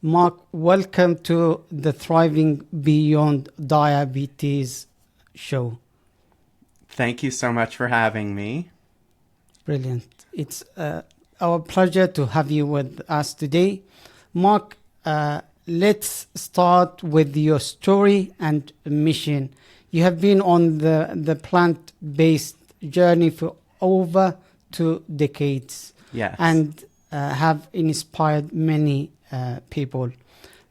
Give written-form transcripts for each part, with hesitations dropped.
Mark, welcome to the Thriving Beyond Diabetes show. Thank you so much for having me. Brilliant. It's our pleasure to have you with us today. Mark, let's start with your story and mission. You have been on the plant-based journey for over 2 decades Yes. and have inspired many people.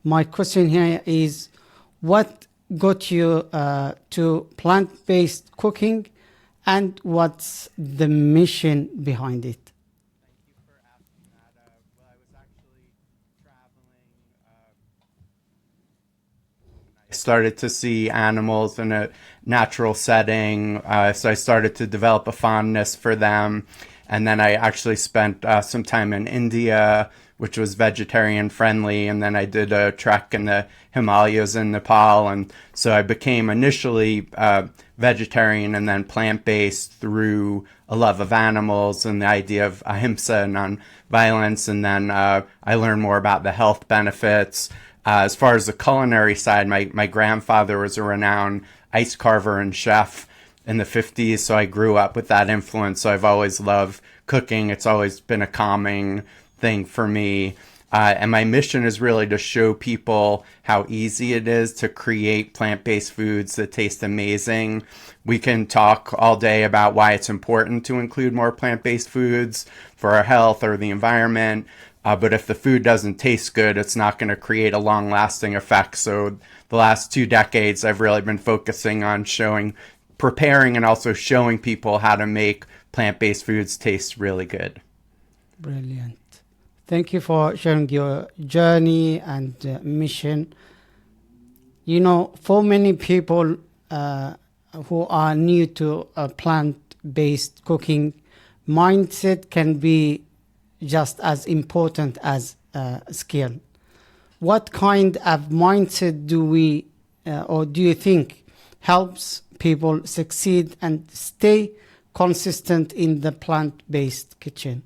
My question here is, what got you to plant-based cooking, and what's the mission behind it? Thank you for asking that. Well, I was actually traveling. I started to see animals in a natural setting, so I started to develop a fondness for them. And then I actually spent some time in India, which was vegetarian friendly. And then I did a trek in the Himalayas in Nepal. And so I became initially vegetarian and then plant based through a love of animals and the idea of ahimsa and non-violence. And then I learned more about the health benefits. As far as the culinary side, my grandfather was a renowned ice carver and chef in the 50s, so I grew up with that influence. So I've always loved cooking. It's always been a calming thing for me. And my mission is really to show people how easy it is to create plant-based foods that taste amazing. We can talk all day about why it's important to include more plant-based foods for our health or the environment. But if the food doesn't taste good, it's not going to create a long-lasting effect. So the last 2 decades, I've really been focusing on preparing and also showing people how to make plant-based foods taste really good. Brilliant. Thank you for sharing your journey and mission. You know, for many people who are new to plant-based cooking, mindset can be just as important as skill. What kind of mindset do we or do you think helps people succeed and stay consistent in the plant-based kitchen?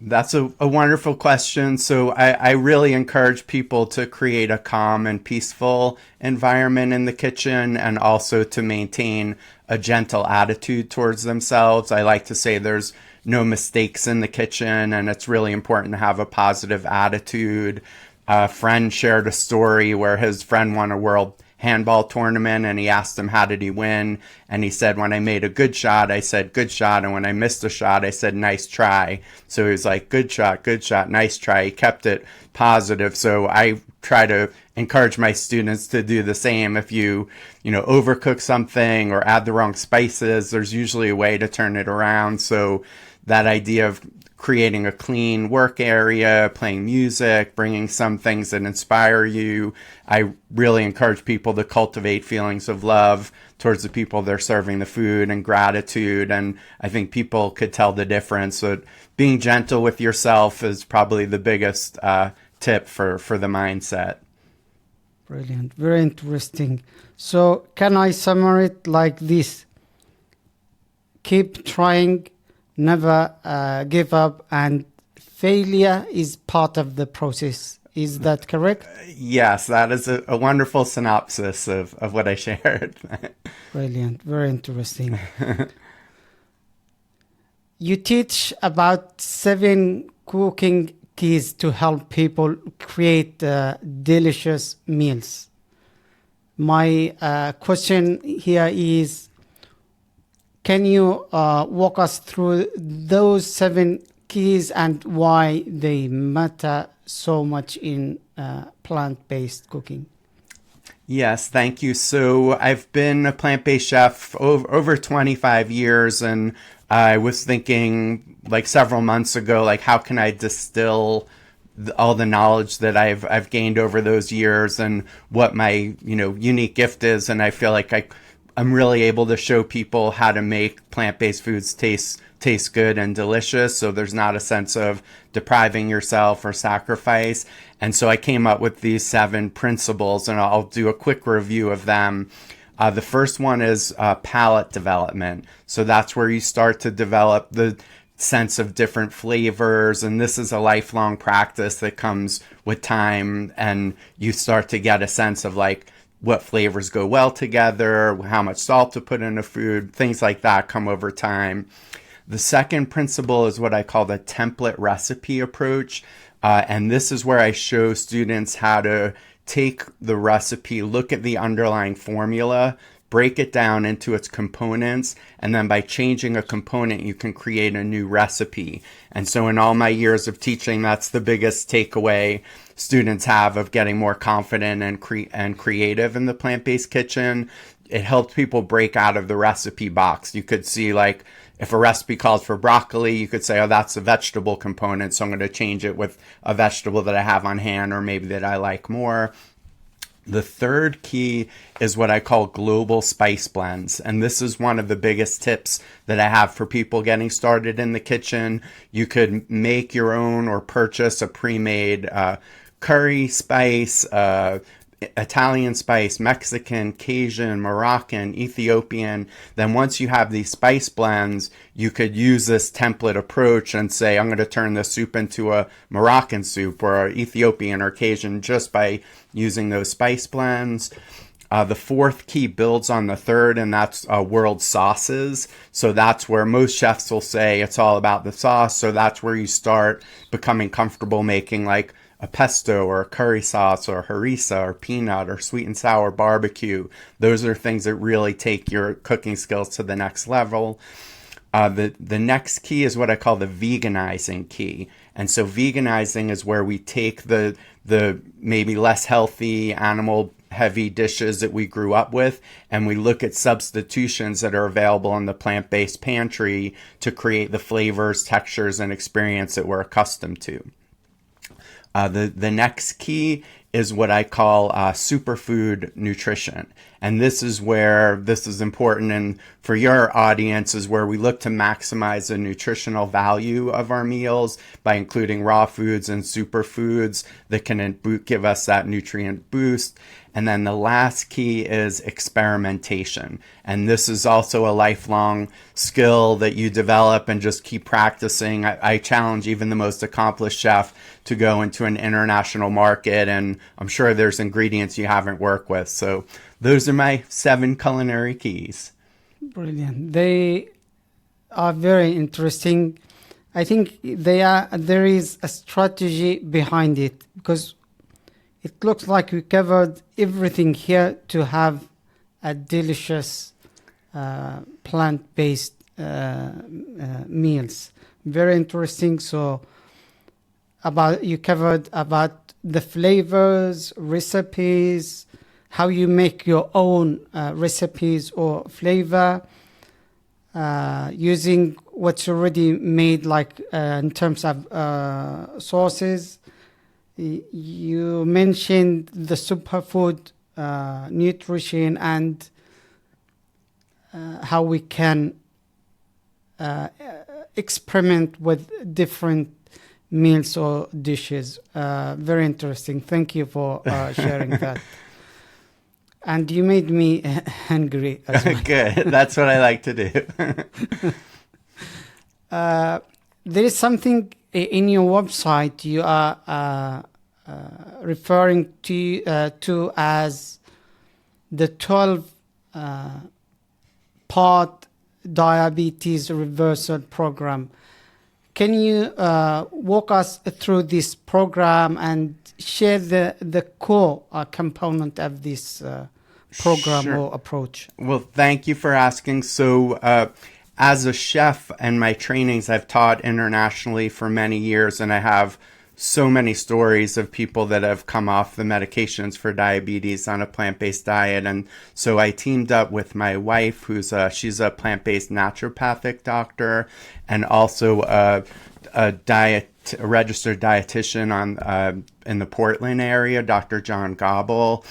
That's a wonderful question. So I really encourage people to create a calm and peaceful environment in the kitchen and also to maintain a gentle attitude towards themselves. I like to say there's no mistakes in the kitchen, and it's really important to have a positive attitude. A friend shared a story where his friend won a world handball tournament and he asked him how did he win, and he said, when I made a good shot I said good shot, and when I missed a shot I said nice try. So he was like, good shot, nice try. He kept it positive. So I try to encourage my students to do the same. If you overcook something or add the wrong spices, there's usually a way to turn it around. So that idea of creating a clean work area, playing music, bringing some things that inspire you. I really encourage people to cultivate feelings of love towards the people they're serving the food and gratitude. And I think people could tell the difference. So being gentle with yourself is probably the biggest tip for the mindset. Brilliant. Very interesting. So can I summarize it like this? Keep trying, never give up, and failure is part of the process. Is that correct? Yes, that is a wonderful synopsis of what I shared. Brilliant. Very interesting. You teach about 7 cooking keys to help people create delicious meals. My question here is, can you walk us through those 7 keys and why they matter so much in plant-based cooking? Yes, thank you. So I've been a plant-based chef over 25 years, and I was thinking like several months ago, like how can I distill all the knowledge that I've gained over those years and what my unique gift is. And I feel like I'm really able to show people how to make plant-based foods taste good and delicious, so there's not a sense of depriving yourself or sacrifice. And so I came up with these 7 principles, and I'll do a quick review of them. The first one is palate development. So that's where you start to develop the sense of different flavors. And this is a lifelong practice that comes with time, and you start to get a sense of like what flavors go well together, how much salt to put in a food, things like that come over time. The second principle is what I call the template recipe approach. And this is where I show students how to take the recipe, look at the underlying formula, break it down into its components, and then by changing a component, you can create a new recipe. And so in all my years of teaching, that's the biggest takeaway students have of getting more confident and creative in the plant-based kitchen. It helps people break out of the recipe box. You could see, like, if a recipe calls for broccoli, you could say, oh, that's a vegetable component, so I'm going to change it with a vegetable that I have on hand or maybe that I like more. The third key is what I call global spice blends. And this is one of the biggest tips that I have for people getting started in the kitchen. You could make your own or purchase a pre-made curry spice, Italian spice, Mexican, Cajun, Moroccan, Ethiopian. Then once you have these spice blends, you could use this template approach and say, I'm going to turn this soup into a Moroccan soup or Ethiopian or Cajun just by using those spice blends. The fourth key builds on the third, and that's world sauces. So that's where most chefs will say it's all about the sauce. So that's where you start becoming comfortable making like a pesto or a curry sauce or harissa or peanut or sweet and sour barbecue. Those are things that really take your cooking skills to the next level. The next key is what I call the veganizing key. And so veganizing is where we take the maybe less healthy animal heavy dishes that we grew up with, and we look at substitutions that are available in the plant-based pantry to create the flavors, textures, and experience that we're accustomed to. The next key is what I call superfood nutrition. And this is where this is important, and for your audience is where we look to maximize the nutritional value of our meals by including raw foods and superfoods that can give us that nutrient boost. And then the last key is experimentation. And this is also a lifelong skill that you develop and just keep practicing. I challenge even the most accomplished chef to go into an international market, and I'm sure there's ingredients you haven't worked with. So those are my 7 culinary keys. Brilliant. They are very interesting. I think there is a strategy behind it, because it looks like we covered everything here to have a delicious plant-based meals. Very interesting. So you covered about the flavors, recipes, how you make your own recipes or flavor, using what's already made, like in terms of sauces. You mentioned the superfood nutrition and how we can experiment with different meals or dishes. Very interesting. Thank you for sharing that. And you made me hungry as well. Good. That's what I like to do. There is something in your website you are referring to as the 12-part diabetes reversal program. Can you walk us through this program and share the core component of this program Sure. or approach? Well, thank you for asking. So as a chef and my trainings, I've taught internationally for many years, and I have so many stories of people that have come off the medications for diabetes on a plant-based diet. And so I teamed up with my wife, she's a plant-based naturopathic doctor, and also a registered dietitian in the Portland area, Dr. John Gobble,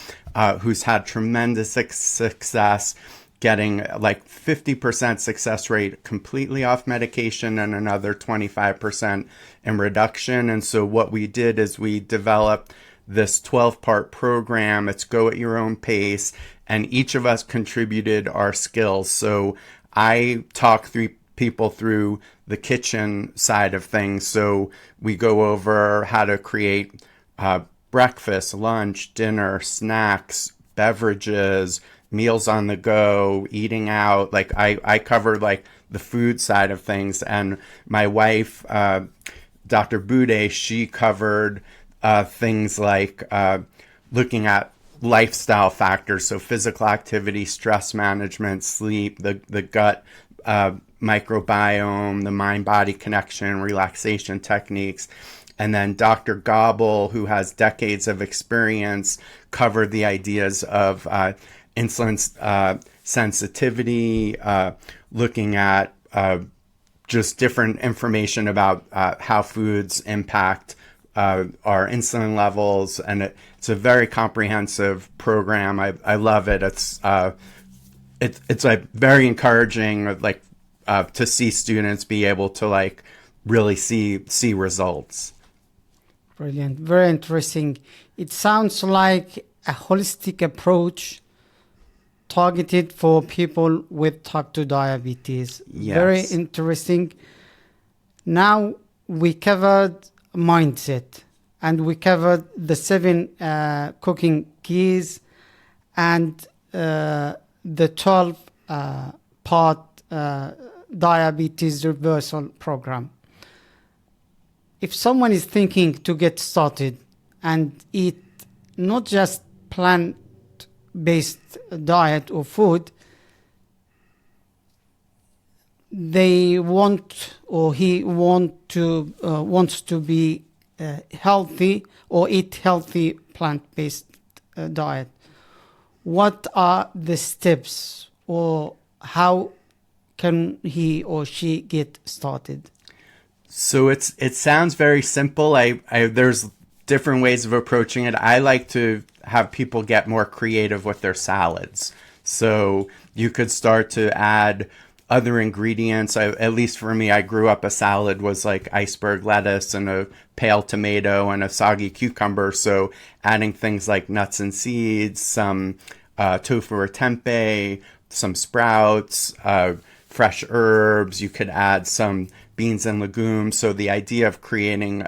who's had tremendous success getting like 50% success rate completely off medication and another 25% in reduction. And so what we did is we developed this 12-part program. It's go at your own pace, and each of us contributed our skills. So I talk through people through the kitchen side of things. So we go over how to create breakfast, lunch, dinner, snacks, beverages, meals on the go, eating out. Like I cover like the food side of things, and my wife, Dr. Bude, she covered things like looking at lifestyle factors, so physical activity, stress management, sleep, the gut microbiome, the mind-body connection, relaxation techniques. And then Dr. Gobble, who has decades of experience, covered the ideas of insulin sensitivity, looking at just different information about how foods impact our insulin levels. And it's a very comprehensive program. I love it. It's like very encouraging, like to see students be able to like really see results. Brilliant. Very interesting. It sounds like a holistic approach targeted for people with type 2 diabetes. Yes. Very interesting. Now we covered mindset, and we covered the 7 cooking keys and the 12 part diabetes reversal program. If someone is thinking to get started and eat not just plant-based diet or food, they want, or he wants to be healthy or eat healthy plant-based diet. What are the steps, or how can he or she get started? So it sounds very simple. There's different ways of approaching it. I like to have people get more creative with their salads. So you could start to add other ingredients. At least for me, I grew up, a salad was like iceberg lettuce and a pale tomato and a soggy cucumber. So adding things like nuts and seeds, some tofu or tempeh, some sprouts, fresh herbs. You could add some beans and legumes. So the idea of creating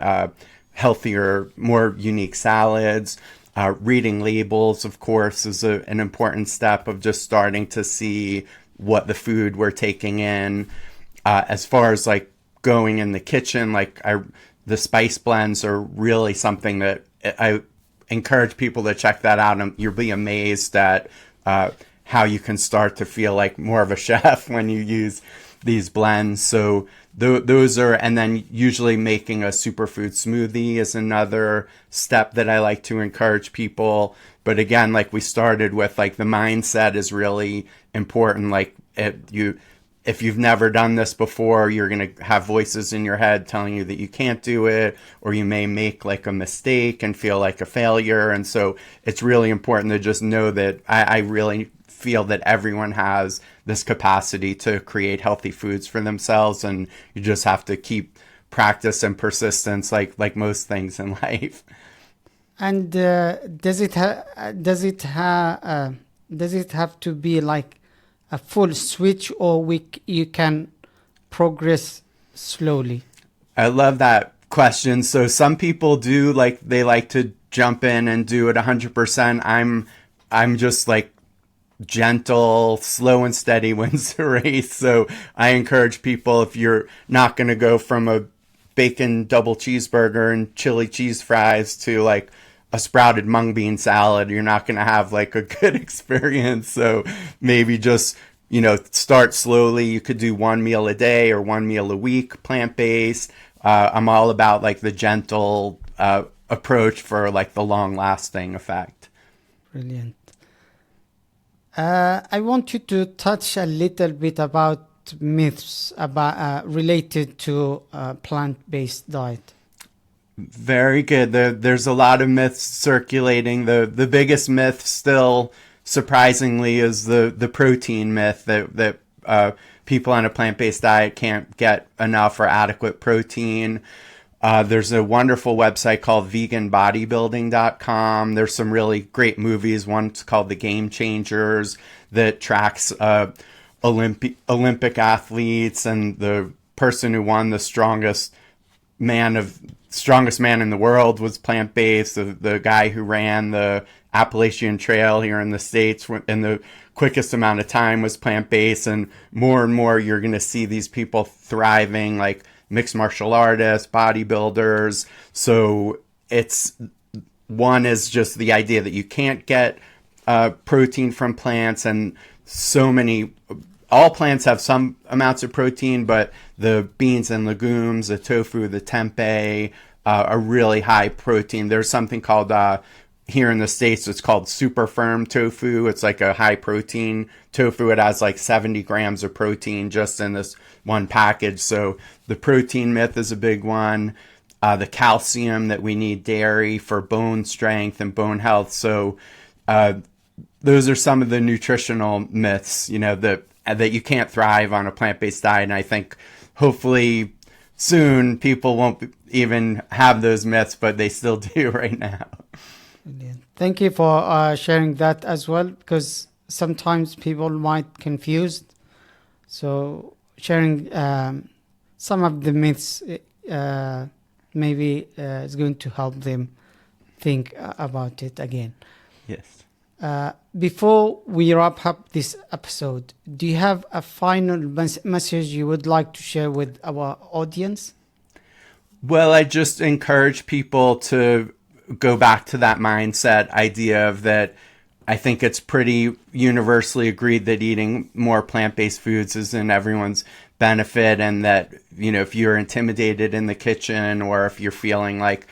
healthier, more unique salads. Reading labels, of course, is an important step of just starting to see what the food we're taking in. As far as like going in the kitchen, the spice blends are really something that I encourage people to check that out, and you'll be amazed at how you can start to feel like more of a chef when you use these blends. So those are, and then usually making a superfood smoothie is another step that I like to encourage people. But again, like we started with, like the mindset is really important. Like if you've never done this before, you're going to have voices in your head telling you that you can't do it, or you may make like a mistake and feel like a failure. And so it's really important to just know that I really feel that everyone has this capacity to create healthy foods for themselves, and you just have to keep practice and persistence, like most things in life. And does it have to be like a full switch, or you can progress slowly? I love that question. So some people do, like, they like to jump in and do it 100%. I'm just like gentle, slow and steady wins the race. So I encourage people, if you're not going to go from a bacon double cheeseburger and chili cheese fries to like a sprouted mung bean salad, you're not going to have like a good experience. So maybe just, start slowly. You could do one meal a day or one meal a week, plant-based. I'm all about like the gentle approach for like the long lasting effect. Brilliant. I want you to touch a little bit about myths about related to plant-based diet. Very good. There's a lot of myths circulating. The biggest myth still, surprisingly, is the protein myth that people on a plant-based diet can't get enough or adequate protein. There's a wonderful website called veganbodybuilding.com. There's some really great movies. One's called The Game Changers that tracks Olympic athletes, and the person who won the strongest man in the world was plant-based. The guy who ran the Appalachian Trail here in the States in the quickest amount of time was plant-based. And more you're going to see these people thriving, like mixed martial artists, bodybuilders. So one is just the idea that you can't get protein from plants, and all plants have some amounts of protein, but the beans and legumes, the tofu, the tempeh, are really high protein. There's something called, here in the States, it's called super firm tofu. It's like a high protein tofu. It has like 70 grams of protein just in this one package. So the protein myth is a big one. The calcium that we need dairy for bone strength and bone health. So those are some of the nutritional myths, that you can't thrive on a plant-based diet. And I think hopefully soon people won't even have those myths, but they still do right now. Brilliant. Thank you for sharing that as well, because sometimes people might confused. So sharing some of the myths maybe is going to help them think about it again. Yes. Before we wrap up this episode, do you have a final message you would like to share with our audience? Well, I just encourage people to go back to that mindset idea of that. I think it's pretty universally agreed that eating more plant-based foods is in everyone's benefit, and that, if you're intimidated in the kitchen or if you're feeling like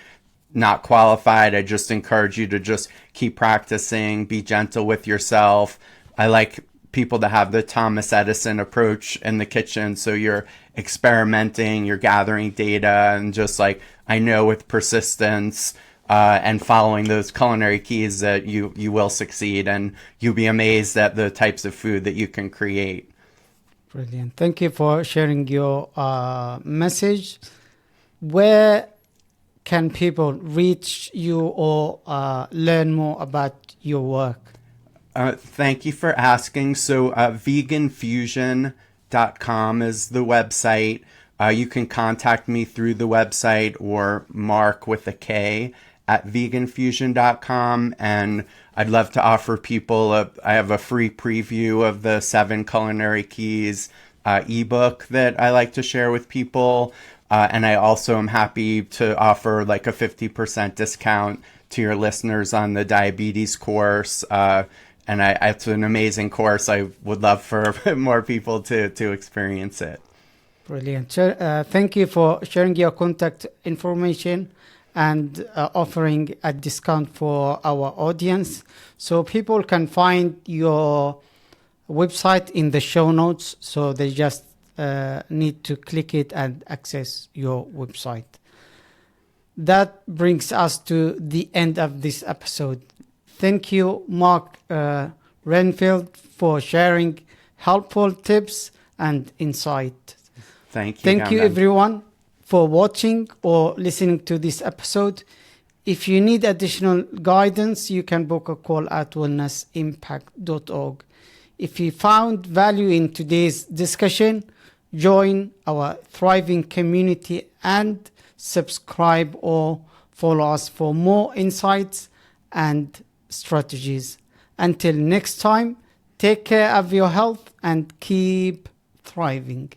not qualified, I just encourage you to just keep practicing, be gentle with yourself. I like people to have the Thomas Edison approach in the kitchen. So you're experimenting, you're gathering data, and just like, I know with persistence and following those culinary keys that you will succeed, and you'll be amazed at the types of food that you can create. Brilliant. Thank you for sharing your message. Where can people reach you or learn more about your work? Thank you for asking. So veganfusion.com is the website. You can contact me through the website, or Mark with a K at veganfusion.com. And I'd love to offer people I have a free preview of the 7 Culinary Keys ebook that I like to share with people. And I also am happy to offer like a 50% discount to your listeners on the diabetes course. And it's an amazing course. I would love for more people to experience it. Brilliant. Thank you for sharing your contact information and offering a discount for our audience. So people can find your website in the show notes. So they just need to click it and access your website. That brings us to the end of this episode. Thank you, Mark Reinfeld, for sharing helpful tips and insight. Thank you. Thank you, everyone, for watching or listening to this episode. If you need additional guidance, you can book a call at wellnessimpact.org. If you found value in today's discussion, join our thriving community and subscribe or follow us for more insights and strategies. Until next time, take care of your health and keep thriving.